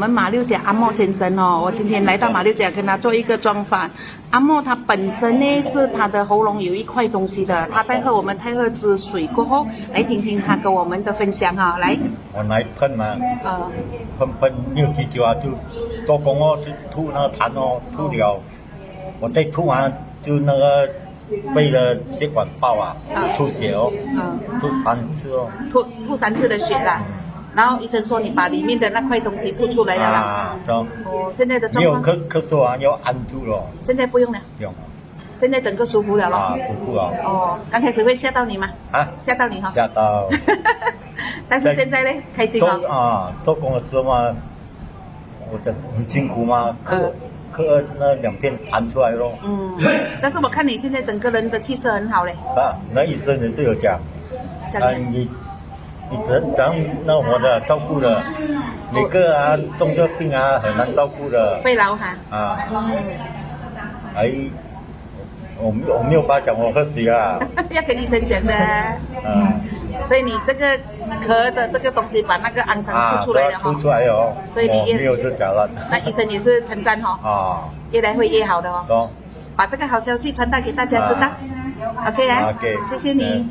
们马六甲阿莫先生哦，我今天来到马六甲跟他做一个专访。阿莫他本身呢是他的喉咙有一块东西的，他在喝我们太喝之水过后，来听听他跟我们的分享哈、来。我来喷嘛，喷没有几久啊，就多功哦，就吐那个痰哦，吐了，我再吐完就那个胃的血管爆啊，吐血哦，吐3次哦，吐3次的血啦。然后医生说你把里面的那块东西吐出来了啦。啊，哦，现在的没有状况咳嗽啊，要按住了，现在不用了，不用了现在整个舒服了咯。啊，舒服了。哦，刚开始会吓到你吗？啊，吓到你哈、吓到。但是现在呢，开心哦。做工的时候嘛，我这很辛苦嘛，咳那2片弹出来咯。但是我看你现在整个人的气色很好嘞。啊，那医生也是有讲，你怎样那我的照顾的，每个啊中这病啊很难照顾的。肺痨哈。啊。我没有办法讲我喝水啊。要跟医生讲的。所以你这个咳的这个东西把那个肮脏吐出来了哈。吐出来哦。所以你没有就讲了。那医生也是称赞哈。越来会越好的哦。把这个好消息传达给大家知道。OK 啊。OK。谢谢你。